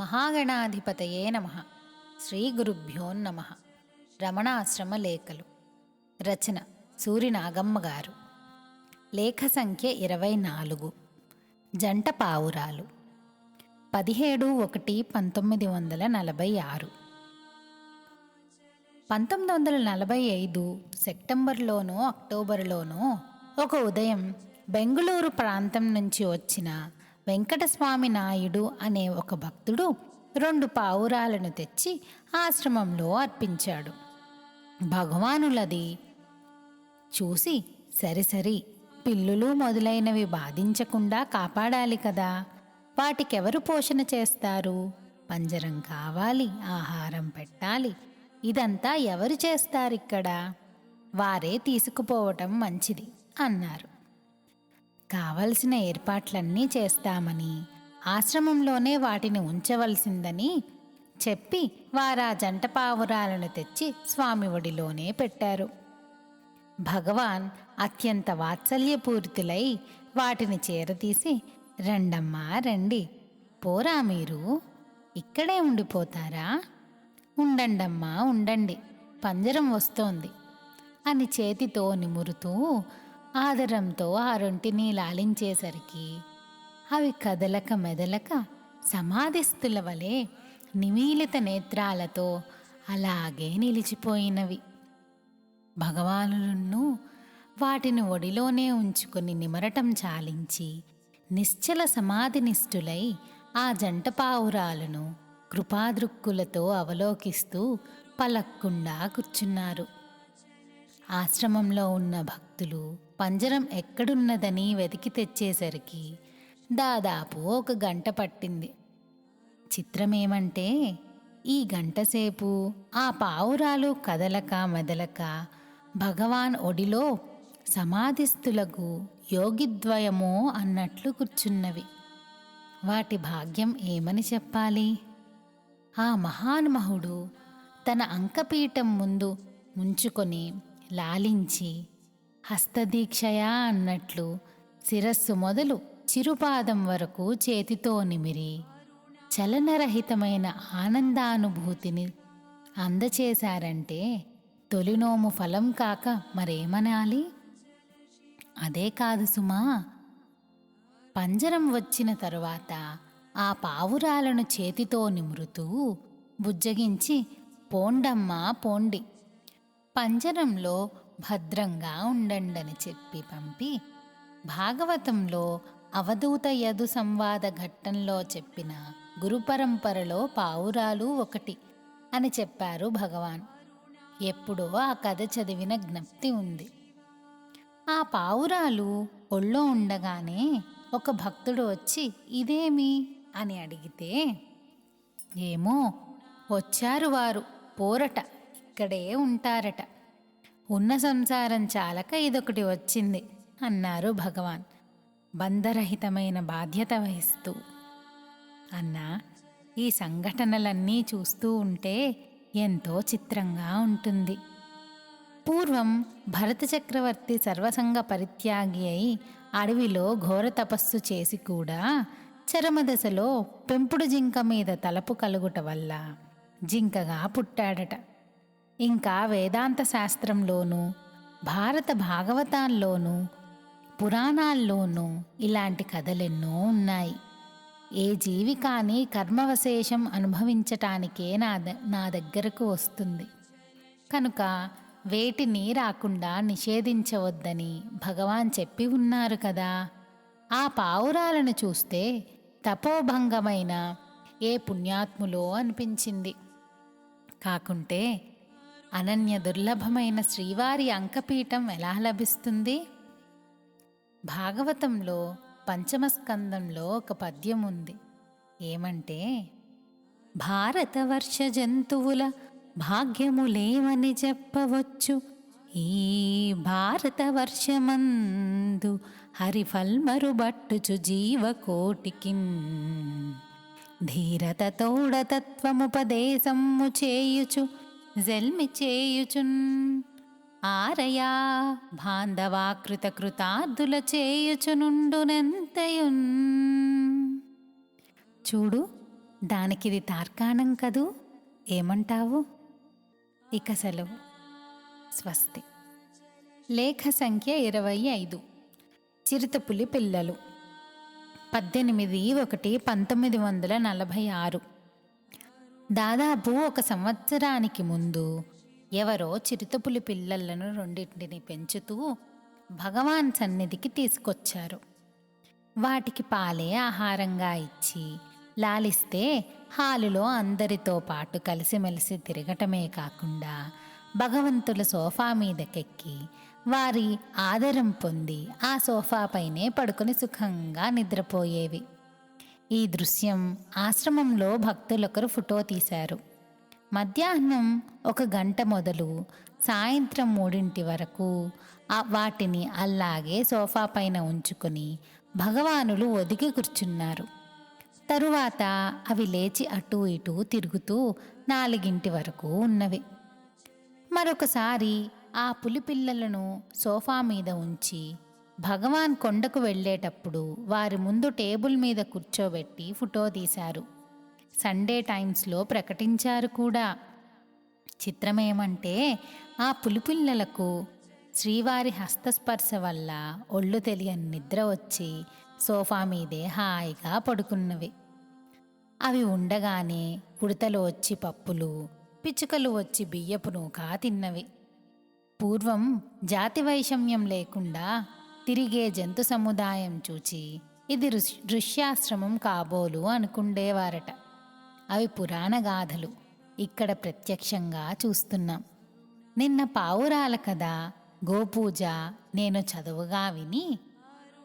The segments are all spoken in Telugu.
మహాగణాధిపతయే నమః. శ్రీ గురుభ్యో నమః. రమణాశ్రమ లేఖలు. రచన సూరినాగమ్మ గారు. లేఖ సంఖ్య 24. జంట పావురాలు. 17/1/1946. 1945 సెప్టెంబర్లోనో అక్టోబర్లోనో ఒక ఉదయం బెంగుళూరు ప్రాంతం నుంచి వచ్చిన వెంకటస్వామి నాయుడు అనే ఒక భక్తుడు 2 పావురాలను తెచ్చి ఆశ్రమంలో అర్పించాడు. భగవానులది చూసి సరిసరి పిల్లులు మొదలైనవి బాధించకుండా కాపాడాలి కదా, వాటికెవరు పోషణ చేస్తారు? పంజరం కావాలి, ఆహారం పెట్టాలి, ఇదంతా ఎవరు చేస్తారిక్కడ? వారే తీసుకుపోవటం మంచిది అన్నారు. కావలసిన ఏర్పాట్లన్నీ చేస్తామని, ఆశ్రమంలోనే వాటిని ఉంచవలసిందని చెప్పి వారా జంట పావురాలను తెచ్చి స్వామి ఒడిలోనే పెట్టారు. భగవాన్ అత్యంత వాత్సల్యపూరితులై వాటిని చేరతీసి, రండమ్మా రండి, పోరా మీరు, ఇక్కడే ఉండిపోతారా? ఉండండమ్మా ఉండండి, పంజరం వస్తోంది అని చేతితో నిమురుతూ ఆదరంతో ఆ రెంటిని లాలించేసరికి అవి కదలక మెదలక సమాధిస్థుల వలె నిమీలిత నేత్రాలతో అలాగే నిలిచిపోయినవి. భగవానులను వాటిని ఒడిలోనే ఉంచుకొని నిమరటం చాలించి నిశ్చల సమాధినిష్ఠులై ఆ జంట పావురాలను కృపాదృక్కులతో అవలోకిస్తూ పలక్కుండా కూర్చున్నారు. ఆశ్రమంలో ఉన్న భక్తులు పంజరం ఎక్కడున్నదని వెతికి తెచ్చేసరికి దాదాపు 1 గంట పట్టింది. చిత్రమేమంటే ఈ గంటసేపు ఆ పావురాలు కదలక మెదలక భగవాన్ ఒడిలో సమాధిస్థులకు యోగిద్వయమో అన్నట్లు కూర్చున్నవి. వాటి భాగ్యం ఏమని చెప్పాలి? ఆ మహాన్మహుడు తన అంకపీఠం ముందు ఉంచుకొని లాలించి హస్తదీక్షయా అన్నట్లు శిరస్సు మొదలు చిరుపాదం వరకు చేతితో నిమిరి చలనరహితమైన ఆనందానుభూతిని అందచేశారంటే తొలినోము ఫలం కాక మరేమనాలి? అదే కాదు సుమా, పంజరం వచ్చిన తరువాత ఆ పావురాలను చేతితో నిమురుతూ బుజ్జగించి, పోండమ్మా పోండి, పంజరంలో భద్రంగా ఉండండని చెప్పి పంపి, భాగవతంలో అవధూత యదు సంవాద ఘట్టంలో చెప్పిన గురుపరంపరలో పావురాలు ఒకటి అని చెప్పారు భగవాన్. ఎప్పుడో ఆ కథ చదివిన జ్ఞప్తి ఉంది. ఆ పావురాలు ఒళ్ళో ఉండగానే ఒక భక్తుడు వచ్చి ఇదేమి అని అడిగితే, ఏమో వచ్చారు వారు, పోరట, ఇక్కడే ఉంటారట, ఉన్న సంసారం చాలక ఇదొకటి వచ్చింది అన్నారు భగవాన్ బంధరహితమైన బాధ్యత వహిస్తూ. అన్నా, ఈ సంఘటనలన్నీ చూస్తూ ఉంటే ఎంతో చిత్రంగా ఉంటుంది. పూర్వం భరత చక్రవర్తి సర్వసంగ పరిత్యాగి అయి అడవిలో ఘోర తపస్సు చేసి కూడా చరమదశలో పెంపుడు జింక మీద తలపు కలుగుట వల్ల జింకగా పుట్టాడట. ఇంకా వేదాంత శాస్త్రంలోనూ భారత భాగవతాల్లోనూ పురాణాల్లోనూ ఇలాంటి కథలెన్నో ఉన్నాయి. ఏ జీవి కానీ కర్మవశేషం అనుభవించటానికే నా దగ్గరకు వస్తుంది కనుక వేటిని రాకుండా నిషేధించవద్దని భగవాన్ చెప్పి ఉన్నారు కదా. ఆ పావురాలను చూస్తే తపోభంగమైన ఏ పుణ్యాత్ములో అనిపించింది. కాకుంటే అనన్య దుర్లభమైన శ్రీవారి అంకపీఠం ఎలా లభిస్తుంది? భాగవతంలో పంచమస్కందంలో ఒక పద్యం ఉంది. ఏమంటే, భారతవర్ష జంతువుల భాగ్యములేమని చెప్పవచ్చు, ఈ భారతవర్షమందు హరిఫల్మరుబట్టుచు జీవకోటికిన్ ధీరత తోడతత్వముపదేశము చేయుచు జల్మి చేయుచున్ ఆరయా బాంధవాకృత కృతార్థుల చేయుచునుండునెంతయున్. చూడు, దానికిది తార్కాణం కదూ, ఏమంటావు? ఇక సెలవు. స్వస్తి. లేఖ సంఖ్య 25. చిరుతపులి పిల్లలు. 18/1/1946. దాదాపు 1 సంవత్సరానికి ముందు ఎవరో చిరుతపులి పిల్లలను రెండింటిని పెంచుతూ భగవాన్ సన్నిధికి తీసుకొచ్చారు. వాటికి పాలే ఆహారంగా ఇచ్చి లాలిస్తే హాలులో అందరితో పాటు కలిసిమెలిసి తిరగటమే కాకుండా భగవంతుల సోఫా మీదకెక్కి వారి ఆదరం పొంది ఆ సోఫాపైనే పడుకొని సుఖంగా నిద్రపోయేవి. ఈ దృశ్యం ఆశ్రమంలో భక్తులొకరు ఫోటో తీశారు. మధ్యాహ్నం 1 గంట మొదలు సాయంత్రం 3 వరకు వాటిని అలాగే సోఫా పైన ఉంచుకొని భగవానులు ఒదిగి కూర్చున్నారు. తరువాత అవి లేచి అటూ ఇటూ తిరుగుతూ 4 వరకు ఉన్నవి. మరొకసారి ఆ పులిపిల్లలను సోఫా మీద ఉంచి భగవాన్ కొండకు వెళ్ళేటప్పుడు వారి ముందు టేబుల్ మీద కూర్చోబెట్టి ఫోటో తీశారు. సండే టైమ్స్లో ప్రకటించారు కూడా. చిత్రమేమంటే ఆ పులిపిల్లలకు శ్రీవారి హస్తస్పర్శ వల్ల ఒళ్ళు తెలియని నిద్ర వచ్చి సోఫా మీదే హాయిగా పడుకున్నవి. అవి ఉండగానే ఉడతలు వచ్చి పప్పులు, పిచ్చుకలు వచ్చి బియ్యపు నూక తిన్నవి. పూర్వం జాతి వైషమ్యం లేకుండా తిరిగే జంతు సముదాయం చూచి ఇది ఋష్యాశ్రమం కాబోలు అనుకుండేవారట. అవి పురాణ గాథలు, ఇక్కడ ప్రత్యక్షంగా చూస్తున్నాం. నిన్న పావురాల కథ గోపూజ నేను చదువుగా విని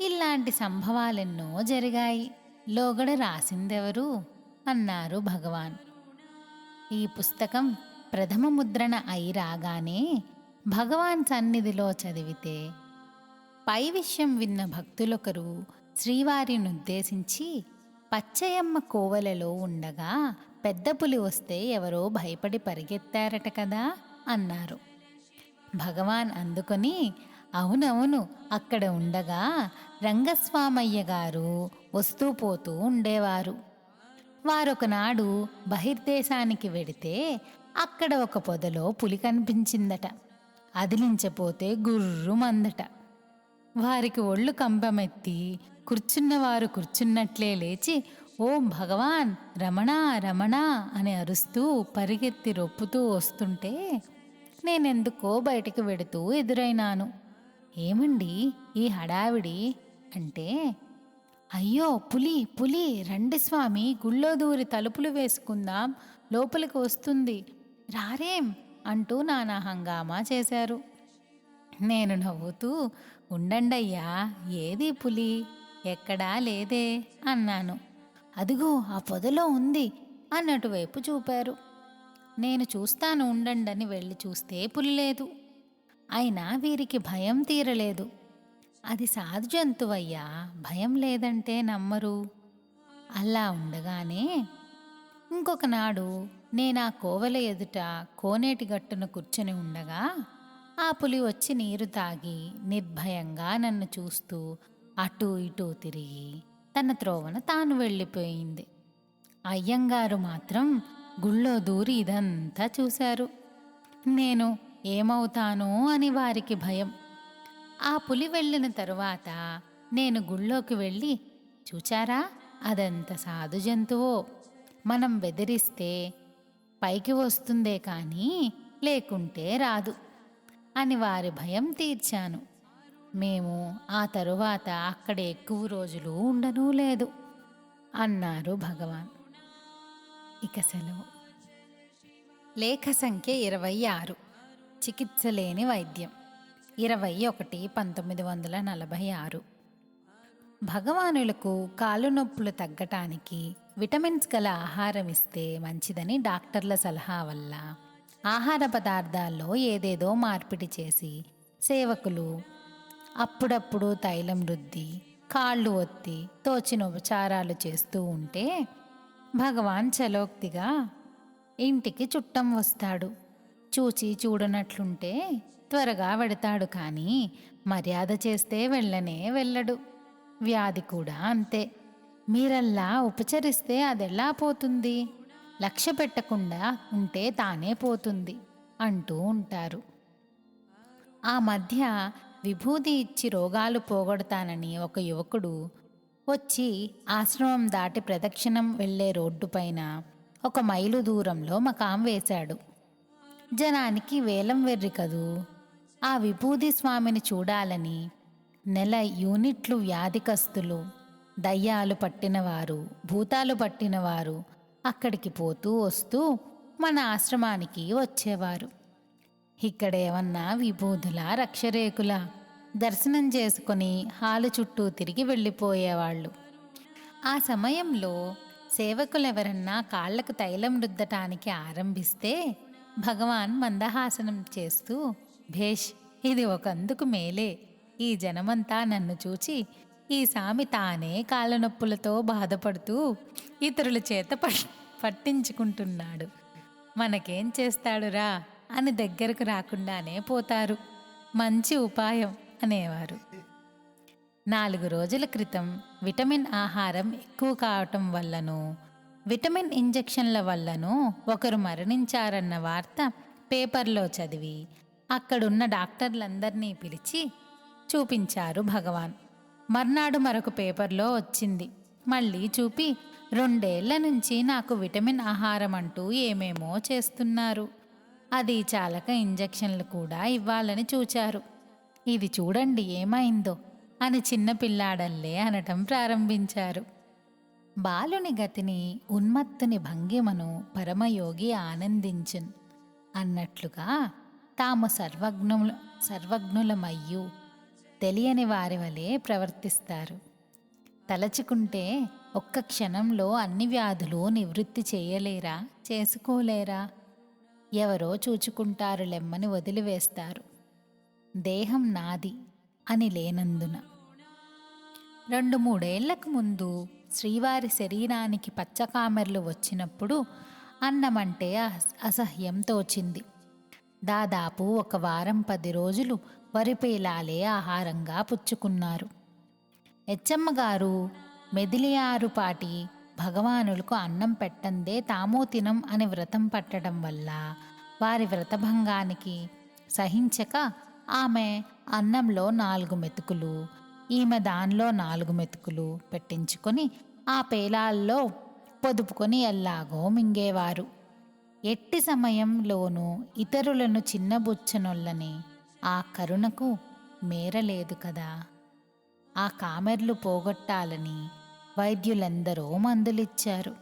ఇలాంటి సంభవాలెన్నో జరిగాయి. లోగడ రాసిందెవరు అన్నారు భగవాన్. ఈ పుస్తకం ప్రథమ ముద్రణ అయి రాగానే భగవాన్ సన్నిధిలో చదివితే పై విషయం విన్న భక్తులొకరు శ్రీవారినుద్దేశించి పచ్చయమ్మ కోవెలలో ఉండగా పెద్ద పులి వస్తే ఎవరో భయపడి పరిగెత్తారట కదా అన్నారు. భగవాన్ అందుకొని అవునవును, అక్కడ ఉండగా రంగస్వామయ్య గారు వస్తూ పోతూ ఉండేవారు. వారొకనాడు బహిర్దేశానికి వెడితే అక్కడ ఒక పొదలో పులి కనిపించిందట. అదిలించపోతే గుర్రుమందట. వారికి ఒళ్ళు కంపమెత్తి కూర్చున్నవారు కూర్చున్నట్లే లేచి ఓం భగవాన్ రమణ రమణ అని అరుస్తూ పరిగెత్తి రొప్పుతూ వస్తుంటే నేనెందుకో బయటికి వెడుతూ ఎదురైనాను. ఏమండి ఈ హడావిడి అంటే, అయ్యో పులి పులి, రండి స్వామి, గుళ్ళో దూరి తలుపులు వేసుకుందాం, లోపలికి వస్తుంది, రారేం అంటూ నానా హంగామా చేశారు. నేను నవ్వుతూ ఉండండయ్యా, ఏది పులి, ఎక్కడా లేదే అన్నాను. అదిగో ఆ పొదలో ఉంది అన్నటు వైపు చూపారు. నేను చూస్తాను ఉండండని వెళ్ళి చూస్తే పులి లేదు. అయినా వీరికి భయం తీరలేదు. అది సాధు జంతువయ్యా, భయం లేదంటే నమ్మరు. అలా ఉండగానే ఇంకొకనాడు నేనా కోవెల ఎదుట కోనేటి గట్టున కూర్చొని ఉండగా ఆ పులి వచ్చి నీరు తాగి నిర్భయంగా నన్ను చూస్తూ అటూ ఇటూ తిరిగి తన త్రోవన తాను వెళ్ళిపోయింది. అయ్యంగారు మాత్రం గుళ్ళో దూరి ఇదంతా చూశారు. నేను ఏమవుతానో అని వారికి భయం. ఆ పులి వెళ్ళిన తరువాత నేను గుళ్ళోకి వెళ్ళి, చూచారా అదెంత సాధు జంతువో, మనం బెదిరిస్తే పైకి వస్తుందే కానీ లేకుంటే రాదు అని వారి భయం తీర్చాను. మేము ఆ తరువాత అక్కడ ఎక్కువ రోజులు ఉండనూ లేదు అన్నారు భగవాన్. ఇక సెలవు. లేఖ సంఖ్య 26. చికిత్స లేని వైద్యం. 21/1946. భగవానులకు కాలు నొప్పులు తగ్గటానికి విటమిన్స్ గల ఆహారం ఇస్తే మంచిదని డాక్టర్ల సలహా వల్ల ఆహార పదార్థాల్లో ఏదేదో మార్పిడి చేసి సేవకులు అప్పుడప్పుడు తైలం రుద్ది కాళ్ళు ఒత్తి తోచిన ఉపచారాలు చేస్తూ ఉంటే భగవాన్ చలోక్తిగా ఇంటికి చుట్టం వస్తాడు, చూచి చూడనట్లుంటే త్వరగా వెడతాడు, కానీ మర్యాద చేస్తే వెళ్ళనే వెళ్ళడు. వ్యాధి కూడా అంతే. మీరల్లా ఉపచరిస్తే అదెలా పోతుంది? లక్ష్య పెట్టకుండా ఉంటే తానే పోతుంది అంటూ ఉంటారు. ఆ మధ్య విభూది ఇచ్చి రోగాలు పోగొడతానని ఒక యువకుడు వచ్చి ఆశ్రమం దాటి ప్రదక్షిణం వెళ్ళే రోడ్డుపైన 1 మైలు దూరంలో మకాం వేశాడు. జనానికి వేలం వెర్రి కదూ. ఆ విభూది స్వామిని చూడాలని నెల యూనిట్లు వ్యాధికస్తులు, దయ్యాలు పట్టినవారు, భూతాలు పట్టినవారు అక్కడికి పోతూ వస్తూ మన ఆశ్రమానికి వచ్చేవారు. ఇక్కడేమన్నా విభూదులా, రక్షరేకులా దర్శనం చేసుకుని హాలు చుట్టూ తిరిగి వెళ్ళిపోయేవాళ్ళు. ఆ సమయంలో సేవకులెవరన్నా కాళ్లకు తైలం రుద్దటానికి ఆరంభిస్తే భగవాన్ మందహాసనం చేస్తూ, భేష్, ఇది ఒకందుకు మేలే. ఈ జనమంతా నన్ను చూచి ఈ సామి తానే కాళ్ళ నొప్పులతో బాధపడుతూ ఇతరుల చేత పట్టించుకుంటున్నాడు, మనకేం చేస్తాడురా అని దగ్గరకు రాకుండానే పోతారు. మంచి ఉపాయం అనేవారు. 4 రోజుల క్రితం విటమిన్ ఆహారం ఎక్కువ కావటం వల్లనూ, విటమిన్ ఇంజెక్షన్ల వల్లనూ ఒకరు మరణించారన్న వార్త పేపర్లో చదివి అక్కడున్న డాక్టర్లందర్నీ పిలిచి చూపించారు భగవాన్. మర్నాడు మరొక పేపర్లో వచ్చింది. మళ్ళీ చూపి 2 ఏళ్ల నుంచి నాకు విటమిన్ ఆహారం అంటూ ఏమేమో చేస్తున్నారు. అది చాలక ఇంజెక్షన్లు కూడా ఇవ్వాలని చూచారు. ఇది చూడండి ఏమైందో అని చిన్నపిల్లాడల్లే అనటం ప్రారంభించారు. బాలుని గతిని, ఉన్మత్తుని భంగిమను పరమయోగి ఆనందించున్ అన్నట్లుగా తాము సర్వజ్ఞులమయ్యు తెలియని వారి వలె ప్రవర్తిస్తారు. తలచుకుంటే ఒక్క క్షణంలో అన్ని వ్యాధులు నివృత్తి చేయలేరా, చేసుకోలేరా? ఎవరో చూచుకుంటారులెమ్మని వదిలివేస్తారు. దేహం నాది అని లేనందున. 2-3 ఏళ్లకు ముందు శ్రీవారి శరీరానికి పచ్చకామెర్లు వచ్చినప్పుడు అన్నమంటే అసహ్యం తోచింది. దాదాపు 1 వారం 10 రోజులు వరిపేలాలే ఆహారంగా పుచ్చుకున్నారు. ఎచ్చమ్మగారు మెదిలియారుపాటి భగవానులకు అన్నం పెట్టందే తామూ తినం అని వ్రతం పట్టడం వల్ల వారి వ్రతభంగానికి సహించక ఆమె అన్నంలో 4 మెతుకులు, ఈమె దానిలో 4 మెతుకులు పెట్టించుకొని ఆ పేలాల్లో పొదుపుకొని ఎల్లాగో మింగేవారు. ఎట్టి సమయంలోనూ ఇతరులను చిన్నబుచ్చనొల్లని ఆ కరుణకు మేరలేదు కదా. ఆ కామెర్లు పోగొట్టాలని వైద్యులెందరో మందులిచ్చారు.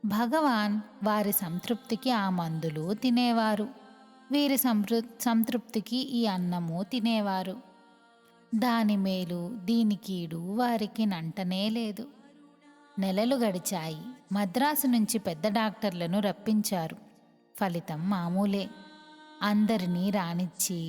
భగవాన్ వారి సంతృప్తికి ఆ మందులు తినేవారు, వీరి సంతృప్తికి ఈ అన్నము తినేవారు. దాని మేలు దీని కీడు వారికి నంటనే లేదు. నెలలు గడిచాయి. మద్రాసు నుంచి పెద్ద డాక్టర్లను రప్పించారు. ఫలితం మామూలే. అందరినీ రానిచ్చి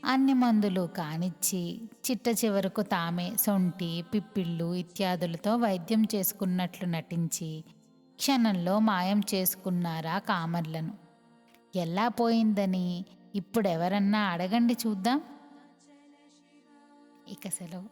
అన్ని మందులు కానిచ్చి చిట్ట చివరకు తామే సొంటి, పిప్పిళ్ళు ఇత్యాదులతో వైద్యం చేసుకున్నట్లు నటించి క్షణంలో మాయం చేసుకున్నారా కామర్లను. ఎలా పోయిందని ఇప్పుడెవరన్నా అడగండి చూద్దాం. ఇక సెలవు.